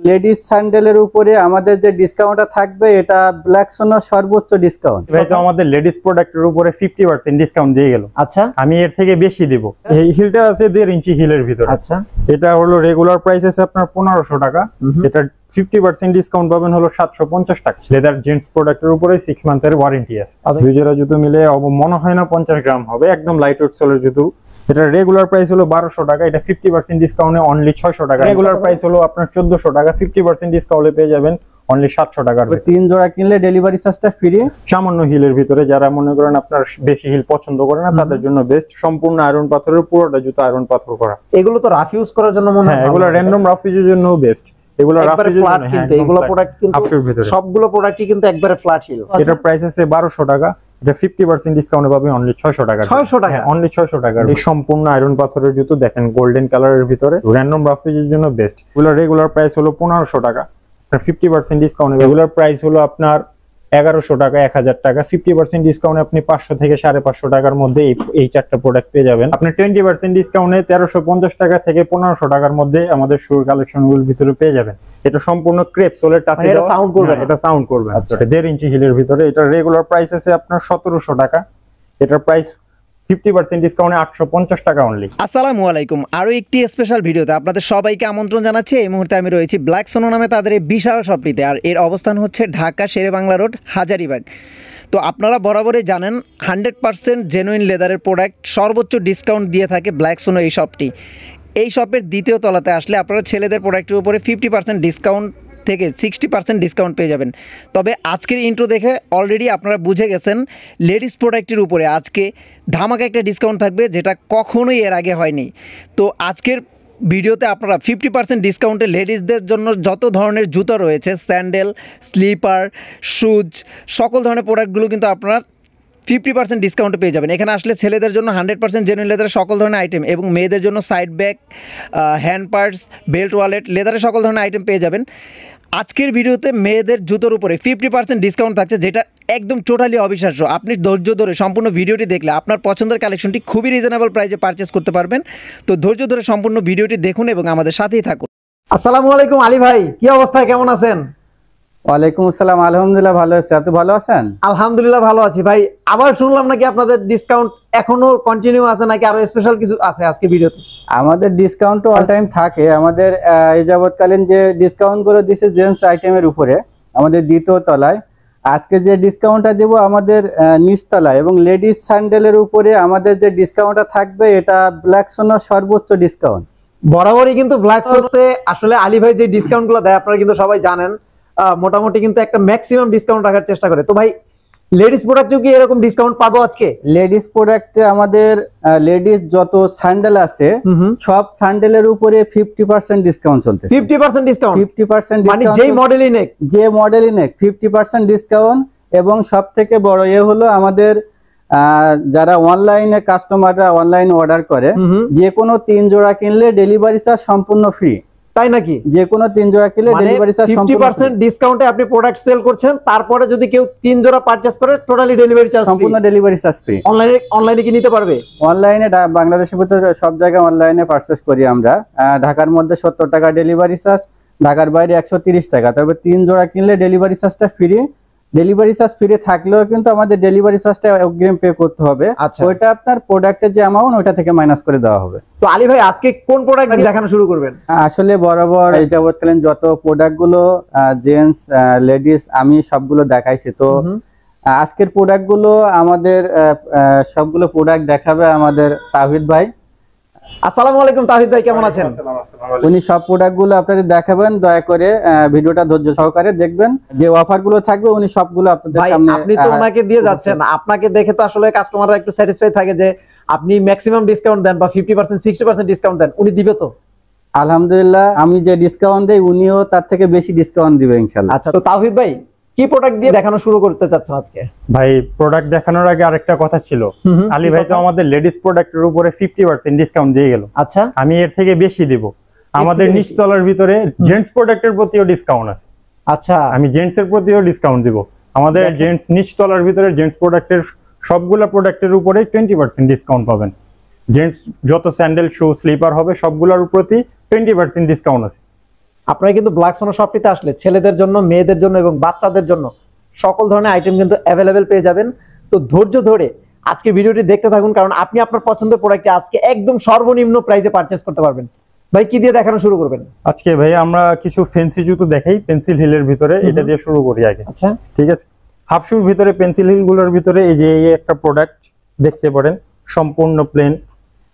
Ladies স্যান্ডেলের উপরে আমাদের যে ডিসকাউন্টটা থাকবে এটা ব্ল্যাক সোনার সর্বোচ্চ ডিসকাউন্ট। ভাই তো আমাদের লেডিস প্রোডাক্টের উপরে 50% ডিসকাউন্ট দিয়ে গেল। আচ্ছা, আমি এর থেকে বেশি দেব। এই হিলটা আছে 1.5 ইঞ্চি হিলের ভিতরে। আচ্ছা, এটা হলো রেগুলার প্রাইস আছে আপনার 1500 টাকা। এটা 50% ডিসকাউন্ট পাবেন হলো 750 টাকা। লেদার জেন্টস প্রোডাক্টের উপরে 6 মান্থের ওয়ারেন্টি আছে। দুই জোড়া জুতো মিলে মনে হয় না 50 গ্রাম হবে, একদম লাইট ওয়েট সোলের জুতো। এটা রেগুলার প্রাইস হলো 1200 টাকা, এটা 50% ডিসকাউন্টে অনলি 600 টাকা। রেগুলার প্রাইস হলো আপনার 1400 টাকা, 50% ডিসকাউন্টে পেয়ে যাবেন অনলি 700 টাকার। 3 জোড়া কিনলে ডেলিভারি চার্জটা ফ্রি। সামান্য হিলের ভিতরে যারা মনে করেন আপনার বেশি হিল পছন্দ করে না তাদের জন্য বেস্ট। সম্পূর্ণ আয়রন পাথরের, পুরোটা জুতো আয়রন পাথর করা। এগুলো তো রাফ ইউজ করার জন্য মনে হয়। হ্যাঁ, এগুলো র‍্যান্ডম রাফ ইউজের জন্য বেস্ট। এগুলো রাফ ইউজের জন্য কিন্তু এগুলো প্রোডাক্ট কিন্তু সবগুলো প্রোডাক্টই কিন্তু একবারে ফ্ল্যাট হিল। এটা প্রাইস আছে 1200 টাকা, এটা 50% ডিসকাউন্টে পাবেন অনলি 600 টাকা। 600 টাকা, অনলি 600 টাকা। এই সম্পূর্ণ আয়রন পাথরের জুতো দেখেন, গোল্ডেন কালারের ভিতরে, র‍্যান্ডম রাফ ইউজের জন্য বেস্ট। এগুলো রেগুলার প্রাইস হলো 1500 টাকা, 50% ডিসকাউন্টে রেগুলার প্রাইস হলো আপনার 1100 টাকা, 1000 টাকা। 50% ডিসকাউন্টে আপনি 500 থেকে 550 টাকার মধ্যে এই চারটা প্রোডাক্ট পেয়ে যাবেন। আপনি 20% ডিসকাউন্টে 1350 টাকা থেকে 1500 টাকার মধ্যে আমাদের শুর কালেকশনগুলোর ভিতরে পেয়ে যাবেন। এটা সম্পূর্ণ ক্রেপ সোলের টাচে, এটা সাউন্ড করবে, এটা সাউন্ড করবে। আচ্ছা, 1.5 ইঞ্চি হিলের ভিতরে। এটা রেগুলার প্রাইস আছে আপনার 1700 টাকা, এটার প্রাইস 50% ডিসকাউন্টে 850 টাকা অনলি। আসসালামু আলাইকুম, আরো একটি স্পেশাল ভিডিওতে আপনাদের সবাইকে আমন্ত্রণ জানাচ্ছি। এই মুহূর্তে আমি রয়েছি ব্ল্যাক সোনো নামে তাদের এই বিশাল শপটিতে, আর এর অবস্থান হচ্ছে ঢাকা শেরেবাংলা রোড, হাজারীবাগ। তো আপনারা বরাবরই জানেন 100% জেনুইন লেদারের প্রোডাক্ট সর্বোচ্চ ডিসকাউন্ট দিয়ে থাকে ব্ল্যাক সোনো এই শপটি। এই শপের দ্বিতীয় তলাতে আসলে আপনারা ছেলেদের প্রোডাক্টের উপরে 50% ডিসকাউন্ট থেকে 60% ডিসকাউন্ট পেয়ে যাবেন। তবে আজকের ইন্ট্রো দেখে অলরেডি আপনারা বুঝে গেছেন লেডিস প্রোডাক্টের উপরে আজকে ধামাকা একটা ডিসকাউন্ট থাকবে, যেটা কখনোই এর আগে হয়নি। তো আজকের ভিডিওতে আপনারা 50% ডিসকাউন্টে লেডিসদের জন্য যত ধরনের জুতো রয়েছে, স্যান্ডেল, স্লিপার, শুজ, সকল ধরনের প্রোডাক্টগুলো কিন্তু আপনারা 50% ডিসকাউন্টে পেয়ে যাবেন। এখানে আসলে ছেলেদের জন্য 100% জেনুইন লেদারের সকল ধরনের আইটেম এবং মেয়েদের জন্য side bag, hand purse, belt, wallet, লেদারের সকল ধরনের আইটেম পেয়ে যাবেন। আজকের ভিডিওতে মেয়েদের জুতোর উপরে 50% ডিসকাউন্ট থাকছে, যেটা একদম টোটালি অবিশ্বাস্য। আপনি ধৈর্য ধরে সম্পূর্ণ ভিডিওটি দেখলে আপনার পছন্দের কালেকশনটি খুবই রিজনেবল প্রাইসে পারচেস করতে পারবেন। তো ধৈর্য ধরে সম্পূর্ণ ভিডিওটি দেখুন এবং আমাদের সাথেই থাকুন। আসসালামু আলাইকুম আলী ভাই, কি অবস্থা, কেমন আছেন? ওয়ালাইকুম আসসালাম, আলহামদুলিল্লাহ ভালো আছি। আপনি ভালো আছেন? আলহামদুলিল্লাহ ভালো আছি ভাই। আবার শুনলাম নাকি আপনাদের ডিসকাউন্ট এখনো কন্টিনিউ আছে, নাকি আরো স্পেশাল কিছু আছে আজকে ভিডিওতে? আমাদের ডিসকাউন্ট অল টাইম থাকে। আমাদের এই যাবৎকালীন যে ডিসকাউন্ট গুলো দিছে জেন্টস আইটেমের উপরে আমাদের দ্বিতীয় তলায়, আজকে যে ডিসকাউন্টটা দেব আমাদের নিচতলায়, এবং লেডিস স্যান্ডেলের উপরে আমাদের যে ডিসকাউন্টটা থাকবে এটা ব্ল্যাক সোনার সর্বোচ্চ ডিসকাউন্ট। বরাবরই কিন্তু ব্ল্যাক সোনাতে আসলে আলী ভাই যে ডিসকাউন্ট গুলো দেয় আপনারা কিন্তু সবাই জানেন, মোটামুটি কিন্তু একটা ম্যাক্সিমাম ডিসকাউন্ট রাখার চেষ্টা করে। তো ভাই লেডিস প্রোডাক্টেও কি এরকম ডিসকাউন্ট পাবো আজকে? লেডিস প্রোডাক্টে আমাদের লেডিস যত স্যান্ডেল আছে সব স্যান্ডেলের উপরে 50% ডিসকাউন্ট চলতেছে। 50% ডিসকাউন্ট, 50% মানে ডিসকাউন্ট, যেই মডেলই নেক, যে মডেলই নেক 50% ডিসকাউন্ট। এবং সবথেকে বড় হলো আমাদের যারা অনলাইনে কাস্টমাররা অনলাইন অর্ডার করে, যে কোনো 3 জোড়া কিনলে ডেলিভারি চার্জ সম্পূর্ণ ফ্রি। তাই নাকি? যে কোনো 3 জোড়া কিনলে ডেলিভারি চার্জ সম্পূর্ণ 50% ডিসকাউন্টে আপনি প্রোডাক্ট সেল করছেন, তারপরে যদি কেউ 3 জোড়া পারচেজ করে টোটালি ডেলিভারি চার্জ সম্পূর্ণ ডেলিভারি চার্জ ফ্রি। অনলাইনে কি নিতে পারবে? অনলাইনে বাংলাদেশের ভিতরে সব জায়গায় অনলাইনে পারচেজ করি আমরা। ঢাকার মধ্যে 70 টাকা ডেলিভারি চার্জ, ঢাকার বাইরে 130 টাকা। তবে 3 জোড়া কিনলে ডেলিভারি চার্জটা ফ্রি। ডেলিভারি চার্জ ফ্রি থাকলেও কিন্তু আমাদের ডেলিভারি চার্জটা অগ্রিম পে করতে হবে। ওইটা আপনার প্রোডাক্টের যে অ্যামাউন্ট ওইটা থেকে মাইনাস করে দেওয়া হবে। তো আলী ভাই আজকে কোন প্রোডাক্ট দেখানো শুরু করবেন? আসলে বরাবর এই যাবৎকালীন যত প্রোডাক্ট গুলো জেন্টস লেডিস আমি সবগুলো দেখাইছি। তো আজকের প্রোডাক্ট গুলো আমাদের সবগুলো প্রোডাক্ট দেখাবে আমাদের তাহিদ ভাই। আসসালামু আলাইকুম তাহিদ ভাই, কেমন আছেন? উনি সব প্রোডাক্ট গুলো আপনাদের দেখাবেন। দয়া করে ভিডিওটা ধৈর্য সহকারে দেখবেন। যে অফার গুলো থাকবে উনি সবগুলো আপনাদের সামনে। আপনি তো ওনাকে দিয়ে যাচ্ছেন, আপনাকে দেখে তো আসলে কাস্টমাররা একটু স্যাটিসফাই থাকে যে আপনি ম্যাক্সিমাম ডিসকাউন্ট দেন বা 50% 60% ডিসকাউন্ট দেন। উনি দিবে তো? আলহামদুলিল্লাহ, আমি যে ডিসকাউন্ট দেই উনিও তার থেকে বেশি ডিসকাউন্ট দিবে ইনশাআল্লাহ। আচ্ছা, তো তাওহিদ ভাই কি প্রোডাক্ট দিয়ে দেখানো শুরু করতে চাচ্ছেন আজকে? ভাই প্রোডাক্ট দেখানোর আগে আরেকটা কথা ছিল। আলী ভাই তো আমাদের লেডিস প্রোডাক্টের উপরে 50% ডিসকাউন্ট দিয়ে গেল। আচ্ছা, আমি এর থেকে বেশি দেব। আমাদের নিচতলার ভিতরে জেন্টস প্রোডাক্টের প্রতিও ডিসকাউন্ট আছে। আচ্ছা, আমি জেন্টস এর প্রতিও ডিসকাউন্ট দিব। আমাদের জেন্টস নিচতলার ভিতরে জেন্টস প্রোডাক্টের সবগুলা প্রোডাক্টের উপরে 20% ডিসকাউন্ট পাবেন। জেন্টস যত স্যান্ডেল, শু, স্লিপার হবে সবগুলোর প্রতি 20% ডিসকাউন্ট আছে। আপনারা কিন্তু ব্ল্যাক সোনা শপটিতে আসলে ছেলেদের জন্য, মেয়েদের জন্য এবং বাচ্চাদের জন্য সকল ধরনের আইটেম কিন্তু অ্যাভেলেবেল পেয়ে যাবেন। তো ধৈর্য ধরে আজকে ভিডিওটি দেখতে থাকুন, কারণ আপনি আপনার পছন্দের প্রোডাক্টটি আজকে একদম সর্বনিম্ন প্রাইসে পারচেজ করতে পারবেন। ভাই কি দিয়ে দেখানো শুরু করবেন? আজকে ভাই আমরা কিছু ফেন্সি জুতো দেখাই পেন্সিল হিলের ভিতরে, এটা দিয়ে শুরু করি আগে। আচ্ছা, ঠিক আছে। হাফ শুর ভিতরে পেন্সিল হিল গুলোর ভিতরে এই যে এই একটা প্রোডাক্ট দেখতে পারেন, সম্পূর্ণ প্লেন,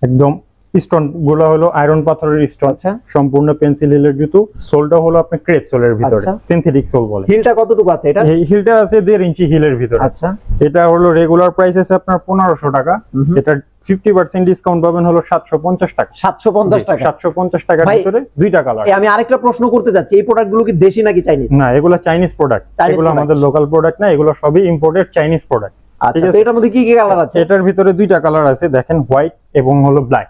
একদম স্টোন গুলো হলো আয়রন পাথরের স্টোন। আচ্ছা, সম্পূর্ণ পেন্সিল হিলের জুতো। সোলটা হলো আপনার ক্রেপ সোলের ভিতরে, আচ্ছা। সিনথেটিক সোল বলে। হিলটা কতটুকু আছে এটা? এই হিলটা আছে 1.5 ইঞ্চি হিলের ভিতরে। আচ্ছা, এটা হলো রেগুলার প্রাইস আছে আপনার 1500 টাকা। এটা 50% ডিসকাউন্ট পাবেন হলো 750 টাকা। 750 টাকা। 750 টাকার ভাই, ভিতরে দুইটা কালার। আমি আরেকটা প্রশ্ন করতে যাচ্ছি, এই প্রোডাক্টগুলো কি দেশি নাকি চাইনিজ? না, এগুলো চাইনিজ প্রোডাক্ট। Chinese এগুলো product। আমাদের লোকাল প্রোডাক্ট না, এগুলো সবই ইম্পোর্টেড চাইনিজ প্রোডাক্ট। আচ্ছা, ঠিক তো আছে। এটার মধ্যে কি কি কালার আছে? এটার ভিতরে দুইটা কালার আছে, দেখেন, হোয়াইট এবং হলো ব্ল্যাক।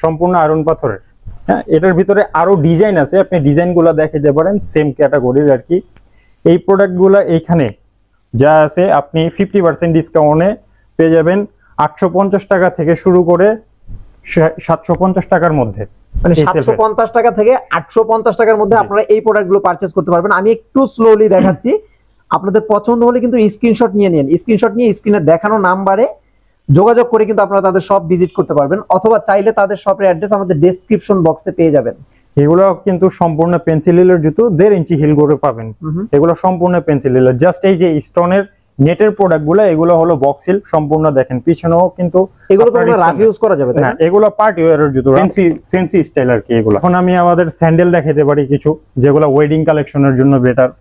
সম্পূর্ণ আয়রন পাথরের। হ্যাঁ, এটার ভিতরে আরো ডিজাইন আছে, আপনি ডিজাইনগুলো দেখাতে পারেন, সেম ক্যাটাগরির আর কি। এই প্রোডাক্টগুলো এইখানে যা আছে আপনি 50% ডিসকাউন্টে পেয়ে যাবেন 850 টাকা থেকে শুরু করে 750 টাকার মধ্যে। মানে এই self-এর। 750 টাকা থেকে 850 টাকার মধ্যে আপনারা এই প্রোডাক্টগুলো পারচেজ করতে পারবেন। আমি একটু স্লোলি দেখাচ্ছি, আপনাদের পছন্দ হলে কিন্তু স্ক্রিনশট নিয়ে নিন। স্ক্রিনশট নিয়ে স্ক্রিনে দেখানো নাম্বারে যোগাযোগ করে কিন্তু আপনারা তাদের শপ ভিজিট করতে পারবেন, অথবা চাইলে তাদের শপের অ্যাড্রেস আমাদের ডেসক্রিপশন বক্সে পেয়ে যাবেন। এগুলো কিন্তু সম্পূর্ণ পেন্সিল হিলের জুতো, 1.5 ইঞ্চি হিল করে পাবেন। এগুলো সম্পূর্ণ পেন্সিল হিলের। জাস্ট এই যে স্টোনের নেটের প্রোডাক্ট গুলো, এগুলো হলো বক্স হিল সম্পূর্ণ। দেখেন পিছনেও কিন্তু এগুলো তো রাফ ইউজ করা যাবে, তাই না? না? এগুলো পার্টি ওয়্যারের জুতো, ফ্যান্সি স্টাইল আর কি এগুলো। এখন আমি আমাদের স্যান্ডেল দেখাতে পারি কিছু, যেগুলো ওয়েডিং কালেকশনের জন্য বেটার।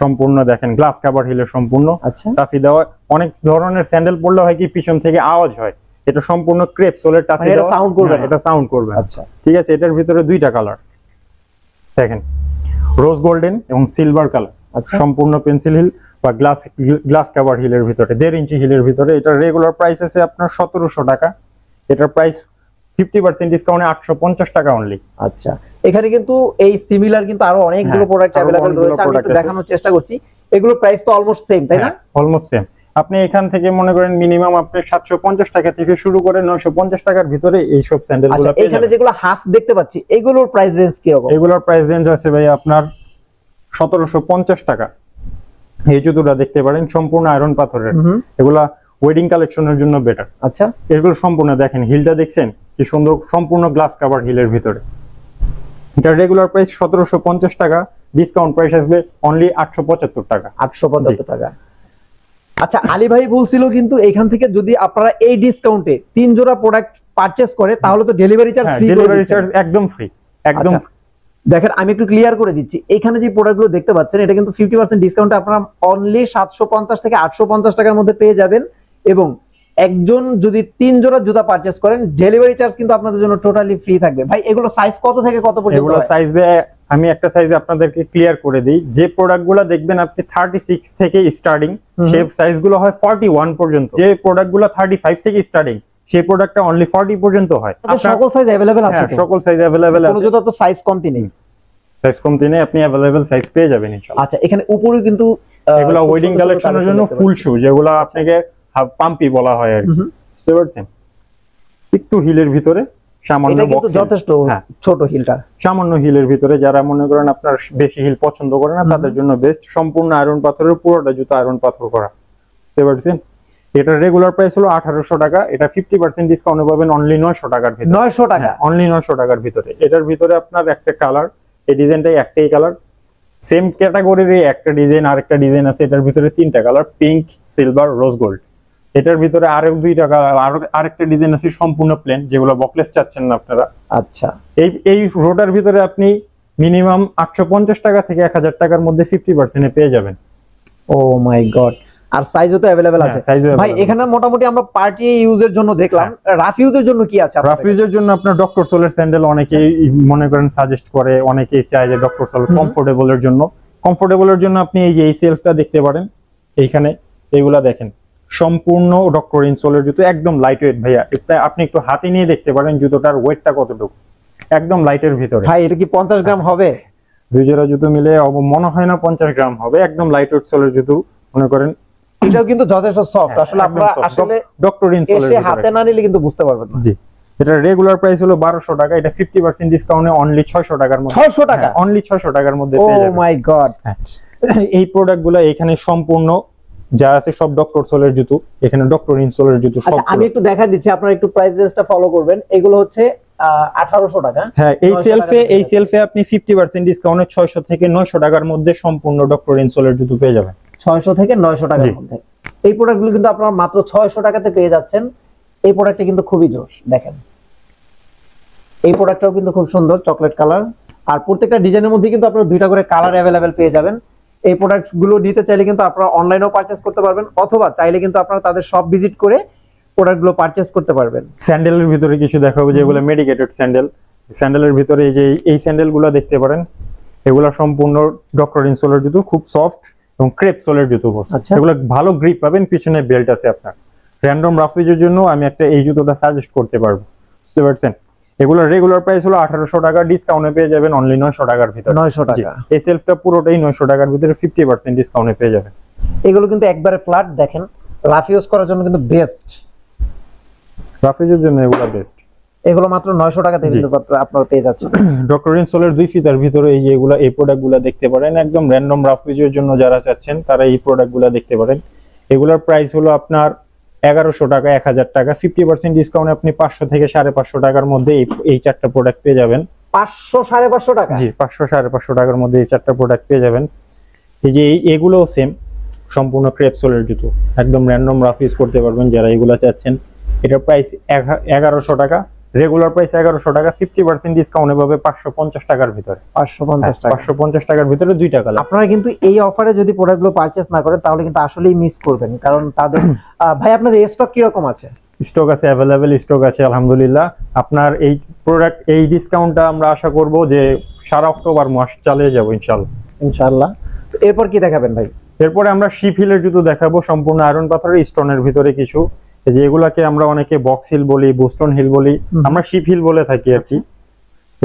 সম্পূর্ণ দেখেন গ্লাস কভার হিলের সম্পূর্ণ আচ্ছা, টাফি দেওয়া। অনেক ধরনের স্যান্ডেল পরলে হয় কি পিছন থেকে আওয়াজ হয়, এটা সম্পূর্ণ ক্রেপ সোলের টাফি মানে এটা দেওয়া। সাউন্ড করবে হ্যাঁ, না? এটা সাউন্ড করবে না। আচ্ছা, ঠিক আছে। এটার ভিতরে দুইটা কালার দেখেন, রোজ গোল্ডেন এবং সিলভার কালার। আচ্ছা। সম্পূর্ণ পেন্সিল হিল বা গ্লাস কভার হিলের ভিতরে, 1.5 ইঞ্চি হিলের ভিতরে। এটার রেগুলার প্রাইস আছে আপনার 1700 টাকা। এটার প্রাইস 50% ডিসকাউন্টে 850 টাকা অনলি। আচ্ছা। এখানে কিন্তু এই সিমিলার কিন্তু আরো অনেকগুলো হ্যাঁ, প্রোডাক্ট আরো अवेलेबल অনেকগুলো রয়েছে, আমি একটু product আছে। দেখানোর চেষ্টা করছি। এগুলো প্রাইস তো অলমোস্ট সেম, তাই না? Almost same. আপনি এখান থেকে মনে করেন মিনিমাম আপনি 750 টাকা থেকে শুরু করে 950 টাকার ভিতরে এই সব স্যান্ডেল আচ্ছা, গুলো পেয়ে এখানে যাবেন। যেগুলো হাফ দেখতে পাচ্ছি, এগুলোর প্রাইস রেঞ্জ কি রকম? এগুলোর প্রাইস রেঞ্জ আছে ভাই আপনার 1750 টাকা। এই জুতোটা দেখতে পারেন, সম্পূর্ণ আয়রন পাথরের। এগুলা ওয়েডিং কালেকশনের জন্য বেটার। আচ্ছা, এগুলো সম্পূর্ণ দেখেন, হিলটা দেখছেন কি সুন্দর, সম্পূর্ণ গ্লাস কভার হিলের ভিতরে। এটা রেগুলার প্রাইস 1750 টাকা, ডিসকাউন্ট প্রাইস আসবে অনলি 875 টাকা। 875 টাকা। আচ্ছা, আলী ভাই বলছিল কিন্তু এখান থেকে যদি আপনারা এই ডিসকাউন্টে 3 জোড়া প্রোডাক্ট পারচেজ করে, তাহলে তো ডেলিভারি চার্জ ফ্রি করে ডেলিভারি দিচ্ছেন। চার্জ একদম ফ্রি, একদম। আচ্ছা, দেখেন আমি একটু ক্লিয়ার করে দিচ্ছি, এখানে যে প্রোডাক্টগুলো দেখতে পাচ্ছেন এটা কিন্তু 50% ডিসকাউন্টে আপনারা অনলি 750 থেকে 850 টাকার মধ্যে পেয়ে যাবেন। এবং একজন যদি 3 জোড়া জুতা পারচেজ করেন, ডেলিভারি চার্জ কিন্তু আপনাদের জন্য টোটালি ফ্রি থাকবে। ভাই, এগুলো সাইজ কত থেকে কত পর্যন্ত এগুলো হয়? সাইজ আমি একটা সাইজ আপনাদেরকে ক্লিয়ার করে দিই। যে প্রোডাক্টগুলো দেখবেন আপনি 36 থেকে স্টার্টিং, সেই সাইজগুলো হয় 41 পর্যন্ত। যে প্রোডাক্টগুলো 35 থেকে স্টার্টিং, সেই প্রোডাক্টটা অনলি 40 পর্যন্ত হয়। আপনাদের সকল সাইজ अवेलेबल আছে হ্যাঁ, তো? সকল সাইজ अवेलेबल কোনো আছে। জুতা তো সাইজ কমতি নেই। সাইজ কমতি নেই, আপনি अवेलेबल সাইজ পেয়ে যাবেন ইনশাআল্লাহ। আচ্ছা, এখানে উপরে কিন্তু এগুলো খুব ওয়েডিং সুন্দর সুন্দর কালেকশনের জন্য collection ফুল দেখতে শু, যেগুলো আপনাকে পাম্পি বলা হয় আর কি। বুঝতে পারছেন? একটু হিলের ভিতরে সামান্য এটা কিন্তু box হিল। যথেষ্ট হ্যাঁ, ছোট হিলটা। সামান্য হিলের ভিতরে যারা মনে করেন আপনার বেশি হিল পছন্দ করে না, তাদের জন্য বেস্ট। সম্পূর্ণ আয়রন পাথরের, পুরোটা জুতো আয়রন পাথর করা। বুঝতে পারছেন? এটার রেগুলার প্রাইস হলো 1800 টাকা। এটা 50% ডিসকাউন্টে পাবেন অনলি 900 টাকার ভিতরে। 900 টাকা। অনলি 900 টাকার ভিতরে। এটার ভিতরে আপনার একটা কালার, এই ডিজাইনটাই একটাই কালার, সেম ক্যাটাগরির একটা ডিজাইন, আরেকটা ডিজাইন আছে। এটার ভিতরে 3টা colour, pink, silver, rose gold. এটার ভিতরে আরো 2টা কালার, আরেকটা ডিজাইন আছে সম্পূর্ণ প্লেন, যেগুলো বকলেস চাচ্ছেন না আপনারা। আচ্ছা, এই রোডার ভিতরে আপনি মিনিমাম 850 টাকা থেকে 1000 টাকার মধ্যে 50% এ পেয়ে যাবেন। ও মাই গড। আর সাইজও তো अवेलेबल হ্যাঁ, আছে। size ও ভাই, available এখানে মোটামুটি আমরা পার্টি ইউজের জন্য দেখলাম, রাফ ইউজের জন্য কি আছে আপনাদের রাফিউজের জন্য আপনার ডক্টর সোলের স্যান্ডেল অনেকেই মনে করেন সাজেস্ট করে, অনেকেই চায় যে ডক্টর সোল কমফোর্টেবলের জন্য। কমফোর্টেবলের জন্য আপনি এই যে এই সেলফটা দেখতে পারেন, এইখানে এইগুলা দেখেন, সম্পূর্ণ ডক্টর ইনসোলের জুতো, একদম লাইট ওয়েট ভাইয়া। এটা আপনি একটু হাতে নিয়ে দেখতে পারেন জুতোটার ওয়েটটা কতটুকু, একদম লাইটের ভিতরে। ভাই, এটা কি 50 গ্রাম হবে? দুই জোড়া জুতো মিলে মনে হয় না 50 গ্রাম হবে। একদম লাইট ওয়েট সোলের জুতো মনে করেন। এটাও কিন্তু যথেষ্ট সফট। আসলে আপনারা আসলে ডক্টর ইনসোলের এসে হাতে না নিলে কিন্তু বুঝতে পারবেন না। জি, এটা রেগুলার প্রাইস হলো 1200 টাকা, এটা 50% ডিসকাউন্টে অনলি 600 টাকার মধ্যে। 600 টাকা? অনলি 600 টাকার মধ্যে ও পেয়ে যাবেন। মাই গড। এই প্রোডাক্টগুলো এখানে সম্পূর্ণ যা আছে সব ডক্টর সোলের জুতো, এখানে ডক্টর ইনসোলের জুতো সব। আচ্ছা আমি একটু দেখা দিচ্ছি, আপনারা একটু প্রাইস রেঞ্জটা ফলো করবেন। এগুলো হচ্ছে 1800 টাকা। হ্যাঁ, এই 900 সেলফে আপনি 50% ডিসকাউন্টে 600 থেকে 900 টাকার মধ্যে সম্পূর্ণ ডক্টর ইনসোলের জুতো পেয়ে যাবেন। 600 থেকে 900 টাকার জি। মধ্যে এই প্রোডাক্টগুলো কিন্তু আপনারা মাত্র 600 টাকাতে পেয়ে যাচ্ছেন। এই প্রোডাক্টটা কিন্তু খুবই জোশ, দেখেন এই প্রোডাক্টটাও কিন্তু খুব সুন্দর চকলেট কালার, আর প্রত্যেকটা ডিজাইনের মধ্যে কিন্তু আপনারা দুইটা করে কালার অ্যাভেলেবেল পেয়ে যাবেন। এই প্রোডাক্টগুলো নিতে চাইলে কিন্তু আপনারা অনলাইনেও পারচেজ করতে পারবেন, অথবা চাইলে কিন্তু আপনারা তাদের শপ ভিজিট করে প্রোডাক্টগুলো পারচেজ করতে পারবেন। স্যান্ডেলের ভিতরে কিছু দেখাবো, যেগুলো মেডিকেটেড স্যান্ডেল। স্যান্ডেলের ভিতরে এই যে এই স্যান্ডেলগুলো দেখতে পারেন, এগুলো সম্পূর্ণ ডক্টর ইনসোলের জুতো, খুব সফট এবং ক্রেপ সোলের জুতো। আচ্ছা। এগুলো ভালো গ্রিপ পাবেন, পিছনে বেল্ট আছে আপনার। র্যান্ডম রাফ ইউজের জন্য আমি একটা এই জুতোটা সাজেস্ট করতে পারবো, বুঝতে পারছেন? এগুলো রেগুলার প্রাইস হলো 1800 টাকা, ডিসকাউন্টে পেয়ে যাবেন অনলি 900 টাকার ভিতরে। 900 জি, টাকা। এই সেলফটা পুরোটাই 900 টাকার ভিতরে 50% ডিসকাউন্টে পেয়ে যাবেন। এগুলো কিন্তু একবারে ফ্ল্যাট, দেখেন রাফ ইউজ করার জন্য কিন্তু বেস্ট। রাফ ইউজের জন্য এগুলো বেস্ট। এগুলো মাত্র 900 টাকাতে জি। কিন্তু আপনারা পেয়ে যাচ্ছেন। ডক্টর ইনসোলের 2 ফিতার ভিতরে এই যে এগুলা, এই প্রোডাক্টগুলো দেখতে পারেন। একদম র্যান্ডম রাফ ইউজের জন্য যারা চাচ্ছেন তারা এই প্রোডাক্টগুলো দেখতে পারেন। এগুলোর প্রাইস হলো আপনার 1100 টাকা, 1000 টাকা। 50% ডিসকাউন্টে আপনি 500 থেকে 550 টাকার মধ্যে এই চারটা প্রোডাক্ট পেয়ে যাবেন। 500 550 টাকা? জি, 500 550 টাকার মধ্যে এই চারটা প্রোডাক্ট পেয়ে যাবেন। এই যে এগুলোও সেম, সম্পূর্ণ ক্রেপ সোলের জুতো, একদম র্যান্ডম রাফ ইউজ করতে পারবেন যারা এগুলো চাচ্ছেন। এটার প্রাইস 1100 টাকা, রেগুলার প্রাইস 1100 টাকা, 50% ডিসকাউন্টে পাবে 550 টাকার ভিতরে। 550 টাকা। 550 টাকার ভিতরে দুইটা কালার। আপনারা কিন্তু এই অফারে যদি প্রোডাক্টগুলো পারচেজ না করেন তাহলে কিন্তু আসলেই মিস করবেন, কারণ তাদের ভাই আপনার স্টক কি রকম আছে? স্টক আছে, অ্যাভেলেবেল স্টক আছে আলহামদুলিল্লাহ। আপনার এই প্রোডাক্ট, এই ডিসকাউন্টটা আমরা আশা করব যে সারা অক্টোবর মাস চালিয়ে যাব ইনশাআল্লাহ। ইনশাআল্লাহ। তো এরপর কি দেখাবেন ভাই? এরপরে আমরা শিপ হিলের জুতো দেখাবো, সম্পূর্ণ আয়রন পাথরের স্টোনের ভিতরে কিছু। এই যে এগুলাকে আমরা অনেকে বক্স হিল বলি, বুস্টন হিল বলি, আমরা শিপ হিল বলে থাকি আর কি।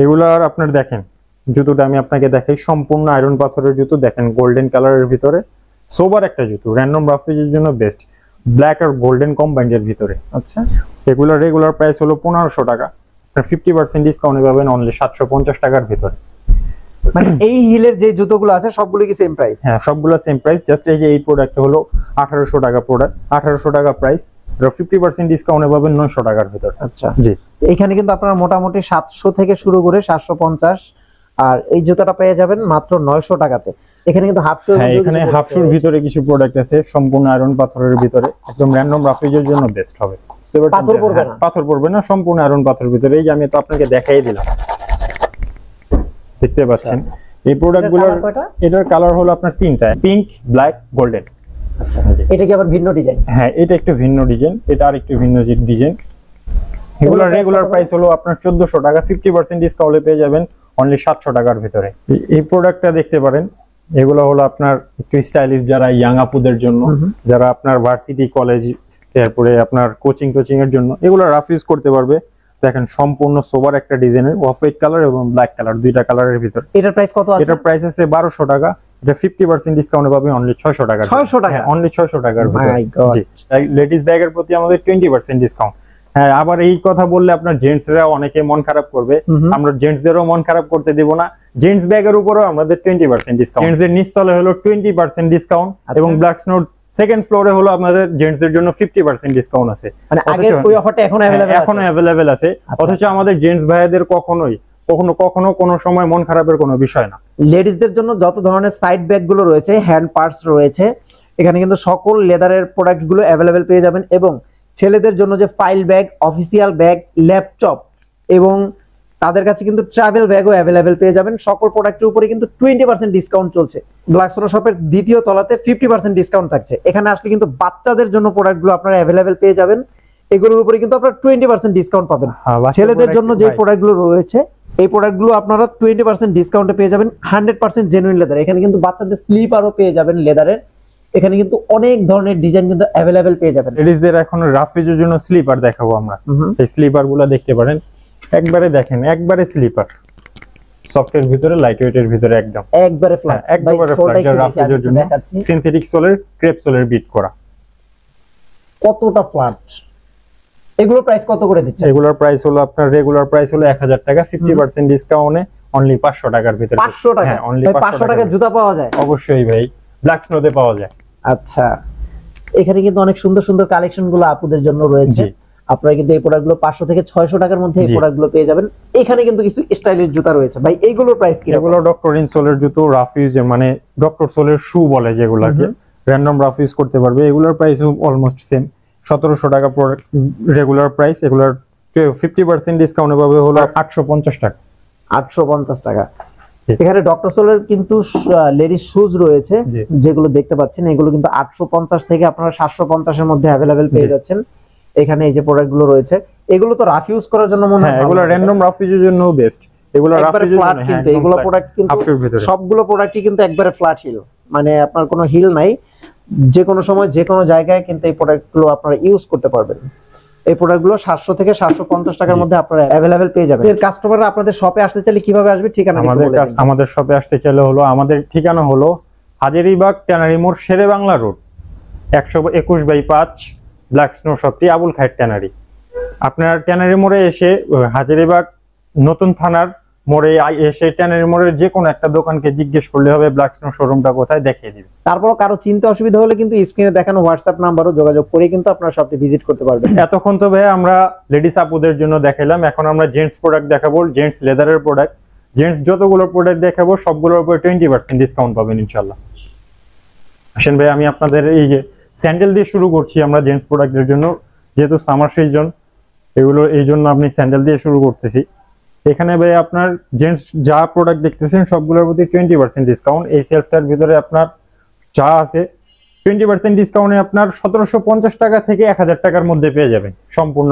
এগুলার আপনার দেখেন জুতোটা আমি আপনাকে দেখাই, সম্পূর্ণ আয়রন পাথরের জুতো, দেখেন গোল্ডেন কালারের ভিতরে, সোবার একটা জুতো, র্যান্ডম রাফ ইউজের জন্য বেস্ট, ব্ল্যাক আর গোল্ডেন কম্বাইন্ডের ভিতরে। আচ্ছা, এগুলোর রেগুলার প্রাইস হলো 1500 টাকা, 50% ডিসকাউন্টে পাবেন অনলি 750 টাকার ভিতরে। মানে এই হিলের যে জুতোগুলো আছে সবগুলো কি সেম প্রাইস? হ্যাঁ, সবগুলো সেম প্রাইস, জাস্ট এই যে এই প্রোডাক্ট হলো 1800 টাকা প্রোডাক্ট, 1800 টাকা প্রাইস, আর 50% ডিসকাউন্টে পাবেন 900 টাকার ভিতরে। আচ্ছা জি, তো এখানে কিন্তু আপনারা মোটামুটি 700 থেকে শুরু করে 750, আর এই জুতাটা পেয়ে যাবেন মাত্র 900 টাকাতে। এখানে কিন্তু হাফ শু, হ্যাঁ, এখানে হাফ শুর ভিতরে কিছু প্রোডাক্ট আছে, সম্পূর্ণ আয়রন পাথরের ভিতরে, একদম র্যান্ডম রাফ ইউজের জন্য বেস্ট হবে। বুঝতে পারছেন? পাথর পড়বে না? হ্যাঁ, পাথর পড়বে না, সম্পূর্ণ আয়রন পাথরের ভিতরে। এই যে আমি তো আপনাকে দেখাই দিলাম, দেখতে পাচ্ছেন এই প্রোডাক্টগুলোর। এটার colour কয়টা? এটার কালার হলো আপনার তিনটা, পিঙ্ক, ব্ল্যাক, গোল্ডেন। আচ্ছা, এটা কি আবার ভিন্ন ডিজাইন? হ্যাঁ, এটা একটু ভিন্ন ডিজাইন, এটা আর একটু ভিন্ন ডিজাইন। এগুলোর রেগুলার প্রাইস হলো আপনার 1400 টাকা, 50% ডিসকাউন্টে পেয়ে যাবেন অনলি 700 টাকার ভিতরে। এই প্রোডাক্টটা দেখতে পারেন, এগুলো হলো আপনার একটু স্টাইলিশ, যারা ইয়াং আপুদের জন্য, যারা আপনার ভার্সিটি কলেজ, তারপরে আপনার কোচিং এর জন্য এগুলো রাফ ইউজ করতে পারবে। দেখেন সম্পূর্ণ সোবার একটা ডিজাইনের, অফ হোয়াইট কালার এবং ব্ল্যাক কালার, দুইটা কালারের ভিতরে। এটার প্রাইস কত আছে? এটার প্রাইস আছে 1200 টাকা, এটা 50% ডিসকাউন্টে পাবে অনলি 600 টাকা। 600 টাকা? অনলি 600 টাকার ভিতরে। My God! জি, লেডিস ব্যাগের প্রতি আমাদের 20% ডিসকাউন্ট। হ্যাঁ, আবার এই কথা বললে আপনার জেন্টসরা অনেকে মন খারাপ করবে, আমরা জেন্টসদেরও মন খারাপ করতে দেব না। জেন্টস ব্যাগের উপরেও আমাদের 20% ডিসকাউন্ট। জেন্টসদের নিচতলে হলো 20% ডিসকাউন্ট, এবং ব্ল্যাক স্নোর সেকেন্ড ফ্লোরে হলো আমাদের জেন্টসদের জন্য 50% ডিসকাউন্ট আছে। মানে আগের ওই অফারটা এখনো অ্যাভেলেবেল আছে। অথচ আমাদের জেন্টস ভাইদের কখনো কোনো সময় মন খারাপের কোনো বিষয় না। লেডিসদের জন্য যত ধরনের সাইড ব্যাগ গুলো রয়েছে, হ্যান্ড পার্স রয়েছে, এখানে কিন্তু সকল লেদারের প্রোডাক্ট গুলো অ্যাভেলেবেল পেয়ে যাবেন। এবং ছেলেদের জন্য যে file bag, official bag, laptop এবং তাদের কাছে কিন্তু ট্রাভেল ব্যাগও অ্যাভেলেবেল পেয়ে যাবেন। সকল প্রোডাক্টের উপরে কিন্তু 20% ডিসকাউন্ট চলছে। ব্ল্যাকসোনা শপের দ্বিতীয় তলাতে 50% ডিসকাউন্ট থাকছে। এখানে আসলে কিন্তু বাচ্চাদের জন্য প্রোডাক্টগুলো আপনারা অ্যাভেলেবেল পেয়ে যাবেন। এগুলোর উপরে কিন্তু আপনারা 20% ডিসকাউন্ট পাবেন। ছেলেদের জন্য যে প্রোডাক্টগুলো রয়েছে, এই প্রোডাক্টগুলো আপনারা 20% ডিসকাউন্টে পেয়ে যাবেন, 100% জেনুইন লেদার। এখানে কিন্তু বাচ্চাদের স্লিপারও পেয়ে যাবেন লেদারের। এখানে কিন্তু অনেক ধরনের ডিজাইন কিন্তু অ্যাভেলেবেল পেয়ে যাবেন। লেডিসদের এখন রাফ ইউজের জন্য স্লিপার দেখাবো আমরা। এই স্লিপার গুলো দেখতে পারেন, একবারে দেখেন, একবারে স্লিপার, সফটের ভিতরে, লাইট ওয়েটের ভিতরে, একবারে ফ্ল্যাট, একবারে ফ্ল্যাট, রাফ ইউজের জন্য সিনথেটিক সোলের, ক্রেপ সোলের বিট করা। কতটা ফ্ল্যাট! এগুলোর প্রাইস কত করে দিচ্ছেন? এগুলোর প্রাইস হলো আপনার রেগুলার প্রাইস হলো 1000 টাকা, 50% ডিসকাউন্টে অনলি 500 টাকার ভিতরে। 500 টাকা? হ্যাঁ, অনলি ভাই 500 টাকার জুতা পাওয়া যায়? অবশ্যই ভাই, ব্ল্যাক স্নোতে পাওয়া যায়। আচ্ছা, এখানে কিন্তু অনেক সুন্দর সুন্দর কালেকশন গুলো আপুদের জন্য রয়েছে। জি। আপনারা কিন্তু এই প্রোডাক্ট গুলো 500 থেকে 600 টাকার মধ্যে এই জি। প্রোডাক্ট গুলো পেয়ে যাবেন। এখানে কিন্তু কিছু স্টাইলিশ জুতা রয়েছে ভাই, এইগুলোর প্রাইস কি? এগুলো ডক্টর ইনসোলের জুতো, রাফ ইউজের মানে ডক্টর সোলের শু বলে যেগুলোকে, র্যান্ডম রাফ ইউজ করতে পারবে। এগুলোর প্রাইস অলমোস্ট সেম, 1700 টাকা রেগুলার প্রাইস। এগুলোর 50% ডিসকাউন্টে পাবে হলো 850 টাকা। 850 টাকা। জি। এখানে ডক্টর সোলের কিন্তু লেডিস শুজ রয়েছে, জি। যেগুলো দেখতে পাচ্ছেন। এগুলো কিন্তু 850 থেকে আপনারা 750 এর মধ্যে अवेलेबल পেয়ে জি। যাচ্ছেন। এখানে এই যে প্রোডাক্ট গুলো রয়েছে, এগুলো তো রাফ ইউজ করার জন্য মনে হয় হ্যাঁ, এগুলো র্যান্ডম রাফ ইউজের জন্য বেস্ট। এগুলো রাফ একবারে ইউজের ফ্ল্যাট, জন্য কিন্তু এগুলো প্রোডাক্ট কিন্তু হাফশের ভিতরে। সবগুলো প্রোডাক্টই কিন্তু একবারে ফ্ল্যাট হিল, মানে আপনার কোনো হিল নাই। যে কোনো সময় যে কোনো জায়গায় কিন্তু এই প্রোডাক্টগুলো আপনারা ইউজ করতে পারবেন। এই প্রোডাক্টগুলো 700 থেকে 750 টাকার মধ্যে আপনারা अवेलेबल পেয়ে যাবেন। এর কাস্টমাররা আপনাদের শপে আসতে চাইলে কিভাবে আসবে? ঠিকানা একটু বলে দিন। আমাদের শপে আসতে চাইলে হলো, আমাদের ঠিকানা হলো হাজারীবাগ ট্যানারি মোড়, Shere Bangla road, 121/5, black snow শপটি, আবুল খায়ের ট্যানারি। আপনার ট্যানারি মোড়ে এসে হাজারীবাগ নতুন থানার মোড়ে এসে ট্যানারি মোড়ের যে কোনো একটা দোকানকে জিজ্ঞেস করলে হবে ব্ল্যাক স্নো শোরুমটা কোথায়, দেখিয়ে দিবে। তারপর কারো চিন্তা অসুবিধা হলে কিন্তু স্ক্রিনে দেখানো হোয়াটসঅ্যাপ নাম্বারও যোগাযোগ করে কিন্তু আপনারা শপটি ভিজিট করতে পারবেন। এতক্ষণ তো ভাই আমরা লেডিস আপুদের জন্য দেখাইলাম, এখন আমরা জেন্টস প্রোডাক্ট দেখাবো, জেন্টস লেদারের প্রোডাক্ট। জেন্টস যতগুলো প্রোডাক্ট দেখাবো সবগুলোর উপর 20% ডিসকাউন্ট পাবেন ইনশাআল্লাহ। আসেন ভাই, আমি আপনাদের এই যে স্যান্ডেল দিয়ে শুরু করছি আমরা জেন্টস প্রোডাক্টের জন্য, যেহেতু সামার সিজন, এগুলো এই জন্য আপনি স্যান্ডেল দিয়ে শুরু করতেছি। এখানে ভাই আপনার জেন্টস যা প্রোডাক্ট দেখতেছেন সবগুলোর প্রতি 20% ডিসকাউন্ট। এই সেলফটার ভিতরে আপনার যা আছে 20% ডিসকাউন্টে আপনার 1750 টাকা থেকে 1000 টাকার মধ্যে পেয়ে যাবেন। সম্পূর্ণ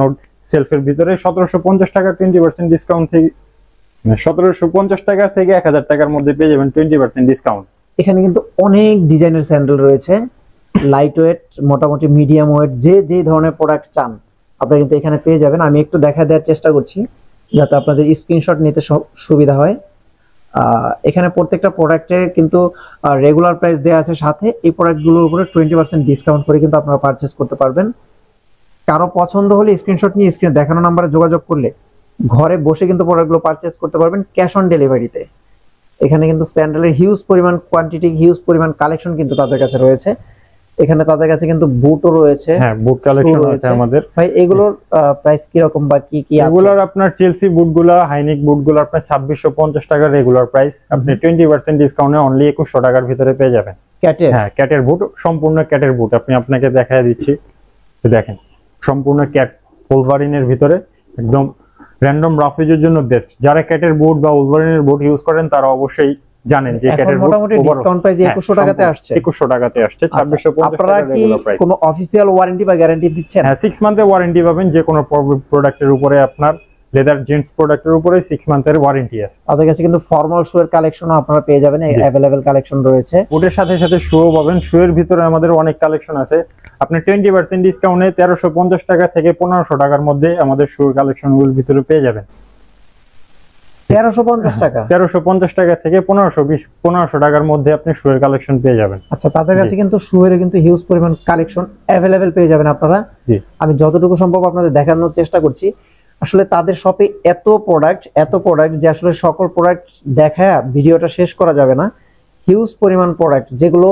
সেলফের ভিতরে 1750 টাকা 20% ডিসকাউন্ট থেকে, 1750 টাকা থেকে 1000 টাকার মধ্যে পেয়ে যাবেন 20% ডিসকাউন্ট। এখানে কিন্তু অনেক ডিজাইনের স্যান্ডেল রয়েছে, লাইট ওয়েট, মোটামুটি মিডিয়াম ওয়েট, যে ধরনের প্রোডাক্ট চান আপনারা কিন্তু এখানে পেয়ে যাবেন। আমি একটু দেখা দেওয়ার চেষ্টা করছি যাতে আপনাদের স্ক্রিনশট নিতে সুবিধা হয়। এখানে প্রত্যেকটা প্রোডাক্টের কিন্তু রেগুলার প্রাইস দেওয়া আছে, সাথে এই প্রোডাক্টগুলোর উপরে 20% ডিসকাউন্ট করে কিন্তু আপনারা পারচেস করতে পারবেন। কারো পছন্দ হলে স্ক্রিনশট নিয়ে স্ক্রিনে দেখানো নাম্বারে যোগাযোগ করলে ঘরে বসে কিন্তু প্রোডাক্টগুলো পারচেস করতে পারবেন ক্যাশ অন ডেলিভারিতে। এখানে কিন্তু স্যান্ডেলের হিউজ পরিমাণ কোয়ান্টিটি, হিউজ পরিমাণ কালেকশন কিন্তু তাদের কাছে রয়েছে। এখানে তাদের কাছে কিন্তু বুটও রয়েছে। হ্যাঁ, বুট কালেকশন আছে আমাদের। ভাই এগুলোর প্রাইস কি রকম বা কি কি আছে? এগুলোর আপনার চেলসি বুটগুলা, হাইনিক বুটগুলো আপনার 2650 টাকা রেগুলার প্রাইস, আপনি 20% ডিসকাউন্টে অনলি 2100 টাকার ভিতরে পেয়ে যাবেন। ক্যাটের? হ্যাঁ, ক্যাটের বুট, সম্পূর্ণ ক্যাটের বুট। আপনাকে দেখায় দিচ্ছি, দেখেন সম্পূর্ণ ক্যাট, ওলভারিনের ভিতরে, একদম র্যান্ডম রাফ ইউজের জন্য বেস্ট। যারা ক্যাটের বুট বা ওলভারিনের বুট ইউজ করেন তারা অবশ্যই জানেন যে ক্যাটের বুট মোটামুটি ডিসকাউন্ট প্রাইস 2100 টাকাতে আসছে। 2100 টাকাতে আসছে, 2650 আপনারা টাকা কি রেগুলার প্রাইস। কোনো অফিশিয়াল ওয়ারেন্টি বা গ্যারান্টি দিচ্ছেন? হ্যাঁ, 6 মান্থের ওয়ারেন্টি পাবেন যে কোনো প্রোডাক্টের উপরে। আপনার লেদার জেন্টস প্রোডাক্টের উপরে 6 মান্থের ওয়ারেন্টি আছে। তাদের কাছে কিন্তু ফর্মাল শু এর কালেকশনও আপনারা পেয়ে যাবেন, अवेलेबल কালেকশন রয়েছে। বুটের সাথে সাথে শুও পাবেন। শুয়ের ভিতরে আমাদের অনেক কালেকশন আছে। আপনি 20% ডিসকাউন্টে 1350 টাকা থেকে 1500 টাকার মধ্যে আমাদের শুয়ের কালেকশনগুলোর ভিতরে পেয়ে যাবেন। 1350 টাকা? 1350 টাকা থেকে 1500 টাকার মধ্যে আপনি শুয়ের কালেকশন পেয়ে যাবেন। আচ্ছা, তাদের কাছে কিন্তু শুয়ের কিন্তু হিউজ পরিমাণ কালেকশন अवेलेबल পেয়ে যাবেন আপনারা। জি। আমি যতটুকু সম্ভব আপনাদের দেখানোর চেষ্টা করছি। আসলে তাদের শপে এত প্রোডাক্ট যে আসলে সকল প্রোডাক্ট দেখায় ভিডিওটা শেষ করা যাবে না। হিউজ পরিমাণ প্রোডাক্ট, যেগুলো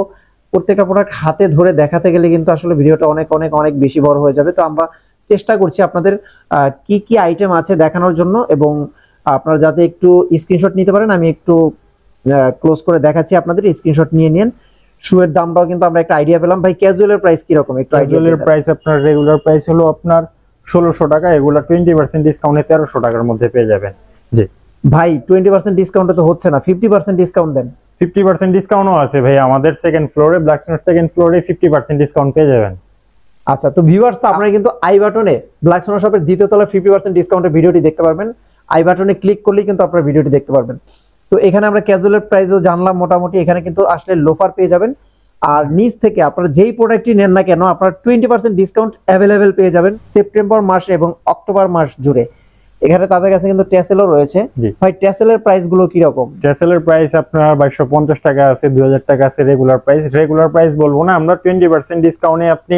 প্রত্যেকটা প্রোডাক্ট হাতে ধরে দেখাতে গেলে কিন্তু আসলে ভিডিওটা অনেক অনেক অনেক বেশি বড় হয়ে যাবে। তো আমরা চেষ্টা করছি আপনাদের কি কি আইটেম আছে দেখানোর জন্য, এবং আপনারা যাতে একটু স্ক্রিনশট নিতে পারেন। আমি একটু ক্লোজ করে দেখাচ্ছি, আপনাদের স্ক্রিনশট নিয়ে নিন। শুয়ের দামটাও কিন্তু আমরা একটা আইডিয়া পেলাম। ভাই ক্যাজুয়ালের প্রাইস কি রকম একটু আইডিয়া? ক্যাজুয়ালের প্রাইস আপনার রেগুলার প্রাইস হলো আপনার 1600 টাকা, এগুলা 20% ডিসকাউন্টে 1300 টাকার মধ্যে পেয়ে যাবেন। জি ভাই 20% ডিসকাউন্টে তো হচ্ছে না, 50% ডিসকাউন্ট দেন। 50% ডিসকাউন্টও আছে ভাই আমাদের সেকেন্ড ফ্লোরে, ব্ল্যাক স্নোর সেকেন্ড ফ্লোরে 50% ডিসকাউন্ট পেয়ে যাবেন। আচ্ছা, তো ভিউয়ার্স আপনারা কিন্তু আই বাটনে ব্ল্যাক সোনা শপের দ্বিতীয় তলায় 50% ডিসকাউন্টের ভিডিওটি দেখতে পারবেন। আই বাটনে ক্লিক করলেই কিন্তু আপনারা ভিডিওটি দেখতে পারবেন। তো এখানে আমরা ক্যাজুয়ালের প্রাইসও জানলাম মোটামুটি। এখানে কিন্তু আসলে লোফার পেয়ে যাবেন, আর নিচ থেকে আপনারা যেই প্রোডাক্টই নেন না কেন আপনারা 20% ডিসকাউন্ট अवेलेबल পেয়ে যাবেন সেপ্টেম্বর মাস এবং অক্টোবর মাস জুড়ে। এখানে তাদের কাছে কিন্তু টেসেলও রয়েছে। ভাই টেসেলের প্রাইস গুলো কি রকম? টেসেলের প্রাইস আপনার 2250 টাকা আছে, 2000 টাকা আছে রেগুলার প্রাইস বলবো না আমরা, 20% ডিসকাউন্টে আপনি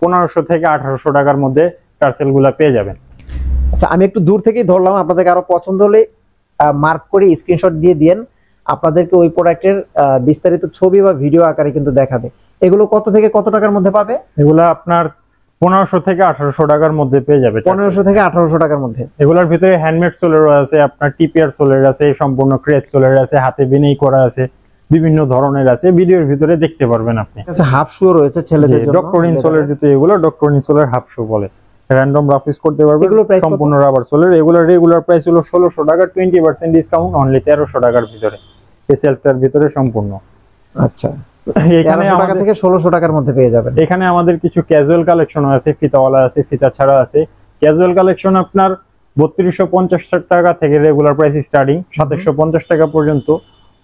1500 থেকে 1800 টাকার মধ্যে টার্সেল গুলা পেয়ে যাবেন। আচ্ছা, আমি একটু দূর থেকেই ধরলাম, আপনাদেরকে আরো পছন্দ হলে মার্ক করে স্ক্রিনশট দিয়ে দিয়েন, আপনাদেরকে ওই প্রোডাক্টের বিস্তারিত ছবি বা ভিডিও আকারে কিন্তু দেখাবে। এগুলো কত থেকে কত টাকার মধ্যে পাবে? এগুলা আপনার 1500 থেকে 1800 টাকার মধ্যে পেয়ে যাবে। 1500 থেকে 1800 টাকার মধ্যে। এগুলোর ভিতরে হ্যান্ডমেড সোলের আছে, আপনার টিপিআর সোলের আছে, সম্পূর্ণ ক্রেপ সোলের আছে, হাতে বিনেই করা আছে, বিভিন্ন ধরনের আছে, ভিডিওর ভিতরে দেখতে পারবেন আপনি। আচ্ছা, হাফ শু রয়েছে ছেলেদের জন্য, ডক্টর ইনসোলের জুতো, এগুলো ডক্টর ইনসোলের হাফ শু বলে, র্যান্ডম রাফ ইউজ করতে পারবেন। এগুলোর price কত? সম্পূর্ণ রাবার সোলের। এগুলোর রেগুলার প্রাইস হলো 1600 টাকা, 20% ডিসকাউন্ট অনলি 1300 টাকার ভিতরে, এই সেলফটার ভিতরে সম্পূর্ণ। আচ্ছা, এখানে 1300 টাকা থেকে 1600 টাকার মধ্যে পেয়ে যাবেন। এখানে আমাদের কিছু ক্যাজুয়াল কালেকশন আছে, ফিতাওয়ালা আছে, ফিতা ছাড়া আছে। ক্যাজুয়াল কালেকশন আপনার 3250 টাকা থেকে রেগুলার প্রাইস স্টার্টিং 2750 টাকা পর্যন্ত।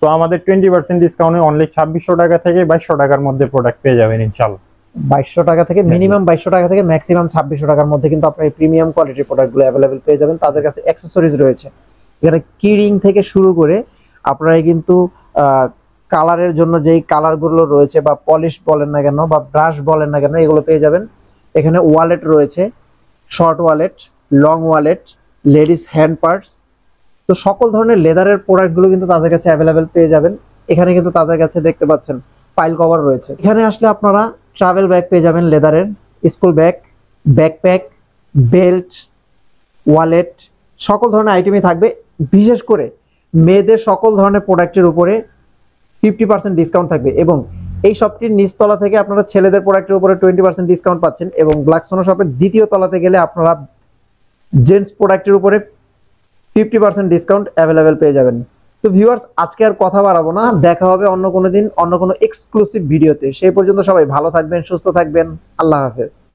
তো আমাদের 20% ডিসকাউন্টে অনলি 2600 টাকা থেকে 2200 টাকার মধ্যে প্রোডাক্ট পেয়ে যাবেন ইনশাআল্লাহ। 2200 টাকা থেকে মিনিমাম 2200 টাকা থেকে ম্যাক্সিমাম 2600 টাকার মধ্যে কিন্তু আপনার এই প্রিমিয়াম কোয়ালিটির প্রোডাক্টগুলো अवेलेबल পেয়ে যাবেন। তাদের কাছে অ্যাকসেসরিজ রয়েছে, এখানে কি রিং থেকে শুরু করে আপনারা কিন্তু কালারের জন্য যেই কালারগুলো রয়েছে বা পলিশ বলেন না কেন বা ব্রাশ বলেন না কেন, এগুলো পেয়ে যাবেন। এখানে ওয়ালেট রয়েছে, short wallet, long wallet, ladies hand parts, তো সকল ধরনের লেদারের প্রোডাক্টগুলো কিন্তু তাদের কাছে অ্যাভেলেবেল পেয়ে যাবেন। এখানে কিন্তু তাদের কাছে দেখতে পাচ্ছেন ফাইল কভার রয়েছে। এখানে আসলে আপনারা ট্রাভেল ব্যাগ পেয়ে যাবেন, লেদারের school bag, backpack, belt, wallet, সকল ধরনের আইটেমই থাকবে। বিশেষ করে মেয়েদের সকল ধরনের প্রোডাক্টের উপরে 50% ডিসকাউন্ট থাকবে, এবং এই শপটির নিচতলা থেকে আপনারা ছেলেদের প্রোডাক্টের উপরে 20% ডিসকাউন্ট পাচ্ছেন, এবং ব্ল্যাক সোনো শপের দ্বিতীয় তলাতে গেলে আপনারা জেন্টস প্রোডাক্টের উপরে 50% ডিসকাউন্ট অ্যাভেলেবেল পেয়ে যাবেন। তো ভিউয়ার্স, আজকে আর কথা বাড়াবো না, দেখা হবে অন্য কোনো দিন অন্য কোনো এক্সক্লুসিভ ভিডিওতে। সেই পর্যন্ত সবাই ভালো থাকবেন, সুস্থ থাকবেন, আল্লাহ হাফেজ।